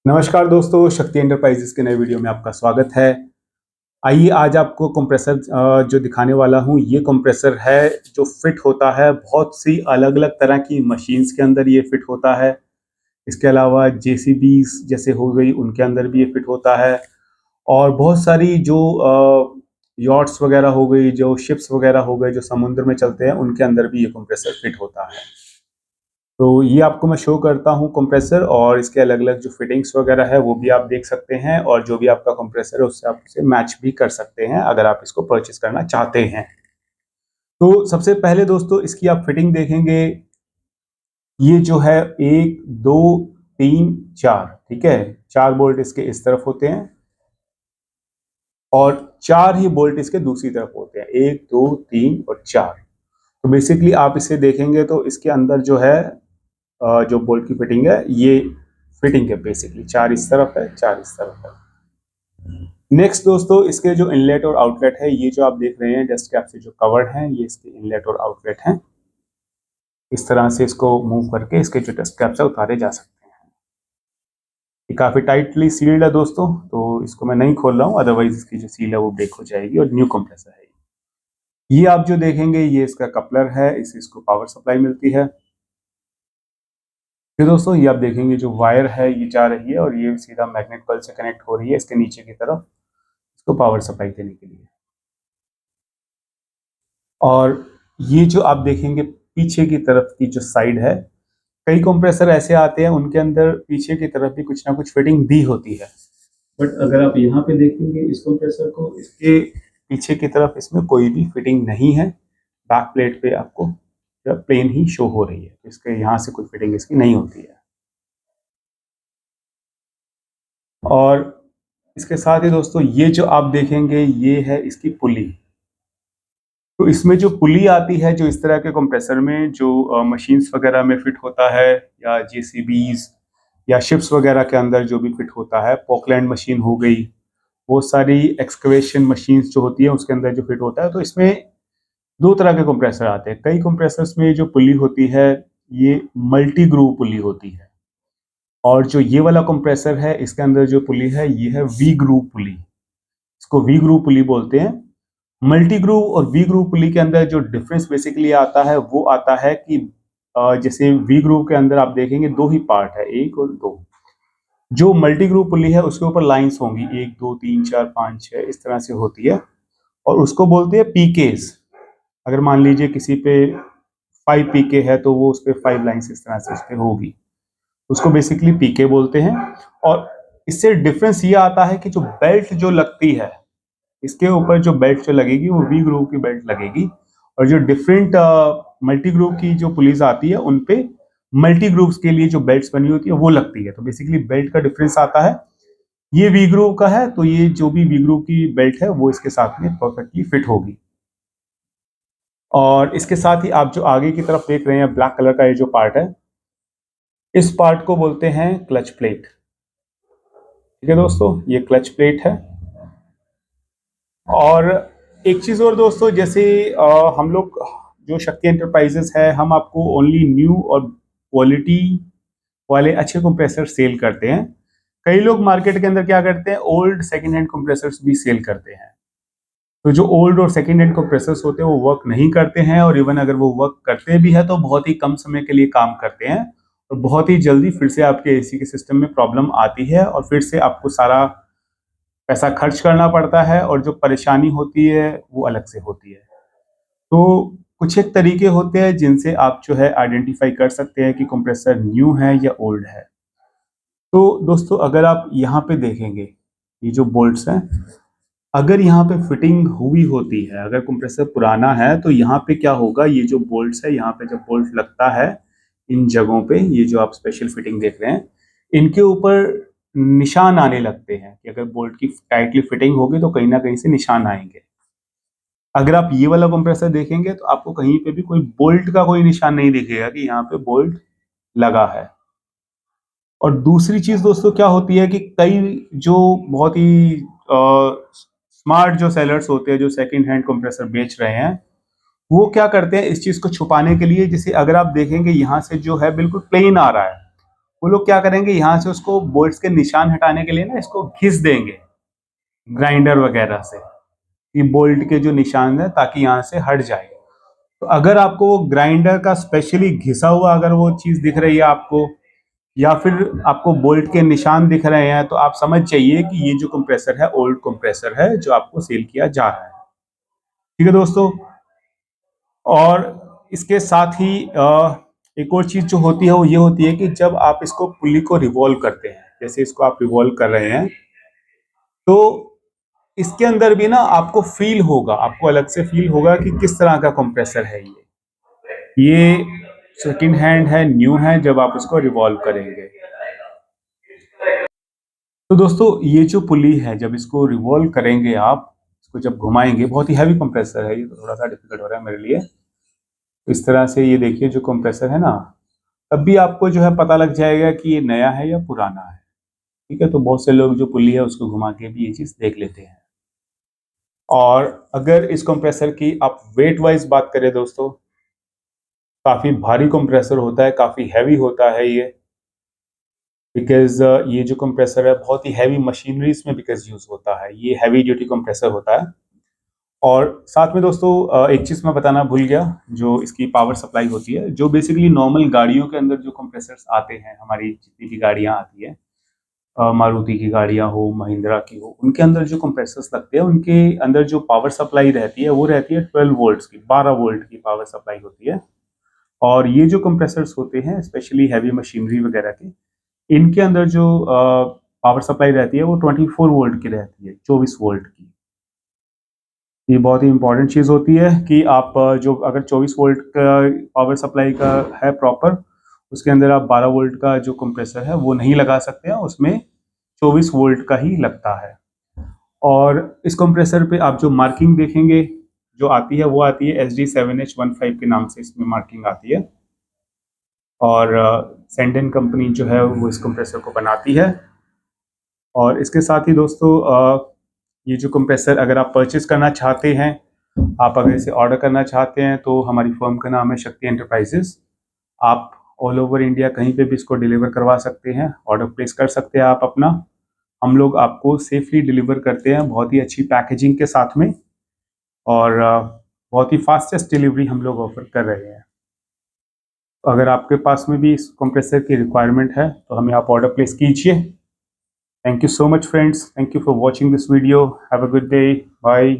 नमस्कार दोस्तों, शक्ति एंटरप्राइजेस के नए वीडियो में आपका स्वागत है। आइए आज आपको कंप्रेसर जो दिखाने वाला हूँ, ये कंप्रेसर है जो फिट होता है बहुत सी अलग-अलग तरह की मशीन्स के अंदर ये फिट होता है। इसके अलावा जेसीबीज़ जैसे हो गई, उनके अंदर भी ये फिट होता है और बहुत सारी जो यॉट्स वगैरह हो गई, जो शिप्स वगैरह हो गए, जो समुद्र में चलते हैं, उनके अंदर भी ये कंप्रेसर फिट होता है। तो ये आपको मैं शो करता हूँ कंप्रेसर और इसके अलग-अलग जो फिटिंग्स वगैरह है वो भी आप देख सकते हैं और जो भी आपका कंप्रेसर है उससे आप उसे मैच भी कर सकते हैं अगर आप इसको परचेज़ करना चाहते हैं। तो सबसे पहले दोस्तों इसकी आप फिटिंग देखेंगे, ये जो है 1, 2, 3, 4 ठीक है? 4 बोल्ट इसके इस तरफ होते हैं और 4 ही बोल्ट इसके दूसरी तरफ होते हैं, 1, 2, 3 और 4। तो बेसिकली आप इसे देखेंगे तो इसके अंदर जो है जो बोल्ट की फिटिंग है ये फिटिंग है बेसिकली 4 इस तरफ है, 4 इस तरफ है। नेक्स्ट दोस्तों इसके जो इनलेट और आउटलेट है, ये जो आप देख रहे हैं डस्ट कैप से जो कवर्ड है, ये इसके इनलेट और आउटलेट हैं। इस तरह से इसको मूव करके इसके जो डस्ट कैप है उतारे जा सकते हैं। ये काफ़ी टाइटली सील्ड है दोस्तों, तो इसको मैं नहीं खोल रहा हूँ, अदरवाइज इसकी जो सील है वो ब्रेक हो जाएगी और न्यू कंप्रेसर है। ये आप जो देखेंगे ये इसका कपलर है, इसको पावर सप्लाई मिलती है। फिर दोस्तों ये आप देखेंगे जो वायर है ये जा रही है और ये सीधा मैग्नेट कॉइल से कनेक्ट हो रही है इसके नीचे की तरफ, इसको पावर सप्लाई देने के लिए। और ये जो आप देखेंगे पीछे की तरफ की जो साइड है, कई कंप्रेसर ऐसे आते हैं उनके अंदर पीछे की तरफ भी कुछ ना कुछ फिटिंग दी होती है, बट अगर आप यहाँ पे देखेंगे इस कंप्रेसर को, इसके पीछे की तरफ इसमें कोई भी फिटिंग नहीं है। बैक प्लेट पे आपको प्लेन ही शो हो रही है, इसके यहाँ से कोई फिटिंग इसकी नहीं होती है। और इसके साथ ही दोस्तों ये जो आप देखेंगे ये है इसकी पुली। तो इसमें जो पुली आती है जो इस तरह के कंप्रेसर में जो मशीन्स वगैरह में फिट होता है या जेसीबीज या शिप्स वगैरह के अंदर जो भी फिट होता है, पोकलैंड मशीन हो गई, वो सारी एक्सकवेशन मशीन्स जो होती है उसके अंदर जो फिट होता है। तो इसमें दो तरह के कंप्रेसर आते हैं। कई कंप्रेसर्स में जो पुली होती है ये मल्टी ग्रूव पुली होती है और जो ये वाला कंप्रेसर है इसके अंदर जो पुली है ये है वी ग्रूव पुली, इसको वी ग्रूव पुली बोलते हैं। मल्टी ग्रूव और वी ग्रूव पुली के अंदर जो डिफरेंस बेसिकली आता है वो आता है कि जैसे वी ग्रूव के अंदर आप देखेंगे दो ही पार्ट है, एक और दो। जो मल्टी ग्रूव पुली है उसके ऊपर लाइंस होंगी 1, 2, 3, 4, 5, 6 इस तरह से होती है और उसको बोलते हैं पीकेस। अगर मान लीजिए किसी पे 5 पीके है तो वो उस पर 5 लाइन्स इस तरह से उस पर होगी, उसको बेसिकली पीके बोलते हैं। और इससे डिफरेंस ये आता है कि जो बेल्ट जो लगती है इसके ऊपर, जो बेल्ट जो लगेगी वो वी ग्रूव की बेल्ट लगेगी और जो डिफरेंट मल्टी ग्रूव की जो पुलिस आती है उन पे मल्टी ग्रूव्स के लिए जो बेल्ट्स बनी होती है वो लगती है। तो बेसिकली बेल्ट का डिफरेंस आता है, ये वी ग्रूव का है तो ये जो भी वी ग्रूव की बेल्ट है वो इसके साथ में परफेक्टली फिट होगी। और इसके साथ ही आप जो आगे की तरफ देख रहे हैं ब्लैक कलर का ये जो पार्ट है, इस पार्ट को बोलते हैं क्लच प्लेट। ठीक है दोस्तों, ये क्लच प्लेट है। और एक चीज़ और दोस्तों, जैसे हम लोग जो शक्ति एंटरप्राइजेस है, हम आपको ओनली न्यू और क्वालिटी वाले अच्छे कंप्रेसर सेल करते हैं। कई लोग मार्केट के अंदर क्या करते हैं, ओल्ड सेकेंड हैंड कंप्रेसर्स भी सेल करते हैं। तो जो ओल्ड और सेकेंड हैंड कंप्रेसर्स होते हैं वो वर्क नहीं करते हैं और इवन अगर वो वर्क करते भी है तो बहुत ही कम समय के लिए काम करते हैं और बहुत ही जल्दी फिर से आपके एसी के सिस्टम में प्रॉब्लम आती है और फिर से आपको सारा पैसा खर्च करना पड़ता है और जो परेशानी होती है वो अलग से होती है। तो कुछ एक तरीके होते हैं जिनसे आप जो है आइडेंटिफाई कर सकते हैं कि कंप्रेसर न्यू है या ओल्ड है। तो दोस्तों अगर आप यहाँ पे देखेंगे ये जो बोल्ट्स हैं, अगर यहाँ पे फिटिंग हुई होती है, अगर कंप्रेसर पुराना है तो यहाँ पे क्या होगा, ये जो बोल्ट्स है यहाँ पे जब बोल्ट लगता है इन जगहों पे, ये जो आप स्पेशल फिटिंग देख रहे हैं इनके ऊपर निशान आने लगते हैं कि अगर बोल्ट की टाइटली फिटिंग होगी तो कहीं ना कहीं से निशान आएंगे। अगर आप ये वाला कंप्रेसर देखेंगे तो आपको कहीं पे भी कोई बोल्ट का कोई निशान नहीं दिखेगा कि यहाँ पे बोल्ट लगा है। और दूसरी चीज दोस्तों क्या होती है कि कई जो बहुत ही स्मार्ट जो सेलर्स होते हैं जो सेकंड हैंड कंप्रेसर बेच रहे हैं, वो क्या करते हैं इस चीज को छुपाने के लिए, जैसे अगर आप देखेंगे यहाँ से जो है बिल्कुल प्लेन आ रहा है वो लोग क्या करेंगे, यहाँ से उसको बोल्ट्स के निशान हटाने के लिए ना इसको घिस देंगे ग्राइंडर वगैरह से, कि बोल्ट के जो निशान है ताकि यहाँ से हट जाए। तो अगर आपको वो ग्राइंडर का स्पेशली घिसा हुआ अगर वो चीज दिख रही है आपको, या फिर आपको बोल्ट के निशान दिख रहे हैं, तो आप समझ जाइए कि ये जो कंप्रेसर है ओल्ड कंप्रेसर है जो आपको सेल किया जा रहा है। ठीक है दोस्तों, और इसके साथ ही एक और चीज जो होती है वो ये होती है कि जब आप इसको पुली को रिवॉल्व करते हैं, जैसे इसको आप रिवॉल्व कर रहे हैं, तो इसके अंदर भी ना आपको फील होगा, आपको अलग से फील होगा कि किस तरह का कंप्रेसर है ये सेकंड हैंड है, न्यू है जब आप इसको रिवॉल्व करेंगे। तो दोस्तों ये जो पुली है जब इसको रिवॉल्व करेंगे आप, इसको जब घुमाएंगे, बहुत ही हैवी कंप्रेसर है ये, तो थोड़ा सा डिफिकल्ट हो रहा है मेरे लिए। इस तरह से ये देखिए जो कंप्रेसर है ना, तब भी आपको जो है पता लग जाएगा कि ये नया है या पुराना है। ठीक है, तो बहुत से लोग जो पुली है उसको घुमा के भी ये चीज देख लेते हैं। और अगर इस कंप्रेसर की आप वेट वाइज बात करें दोस्तों, काफी भारी कंप्रेसर होता है, काफी हैवी होता है ये, बिकॉज ये जो कंप्रेसर है बहुत ही हैवी मशीनरीज में बिकॉज यूज होता है, ये हैवी ड्यूटी कंप्रेसर होता है। और साथ में दोस्तों एक चीज मैं बताना भूल गया, जो इसकी पावर सप्लाई होती है, जो बेसिकली नॉर्मल गाड़ियों के अंदर जो कंप्रेसर्स आते हैं, हमारी जितनी भी गाड़ियां आती है, मारुति की गाड़ियां हो, महिंद्रा की हो, उनके अंदर जो कंप्रेसर्स लगते हैं उनके अंदर जो पावर सप्लाई रहती है वो रहती है 12 वोल्ट्स की, 12 वोल्ट की पावर सप्लाई होती है। और ये जो कंप्रेसर्स होते हैं स्पेशली हैवी मशीनरी वगैरह के, इनके अंदर जो पावर सप्लाई रहती है वो 24 वोल्ट की रहती है, 24 वोल्ट की। ये बहुत ही इंपॉर्टेंट चीज़ होती है कि आप जो अगर 24 वोल्ट का पावर सप्लाई का है प्रॉपर, उसके अंदर आप 12 वोल्ट का जो कंप्रेसर है वो नहीं लगा सकते हैं, उसमें 24 वोल्ट का ही लगता है। और इस कंप्रेसर पे आप जो मार्किंग देखेंगे जो आती है वो आती है SD7H15 के नाम से इसमें मार्किंग आती है। और सेंडन कंपनी जो है वो इस कंप्रेसर को बनाती है। और इसके साथ ही दोस्तों ये जो कंप्रेसर अगर आप परचेज करना चाहते हैं, आप अगर इसे ऑर्डर करना चाहते हैं, तो हमारी फर्म का नाम है शक्ति एंटरप्राइजेस। आप ऑल ओवर इंडिया कहीं पे भी इसको डिलीवर करवा सकते हैं, ऑर्डर प्लेस कर सकते हैं आप अपना। हम लोग आपको सेफली डिलीवर करते हैं, बहुत ही अच्छी पैकेजिंग के साथ में, और बहुत ही फास्टेस्ट डिलीवरी हम लोग ऑफर कर रहे हैं। अगर आपके पास में भी इस कंप्रेसर की रिक्वायरमेंट है तो हमें आप ऑर्डर प्लेस कीजिए। Thank you so much, friends. Thank you for watching this video. Have a good day. Bye.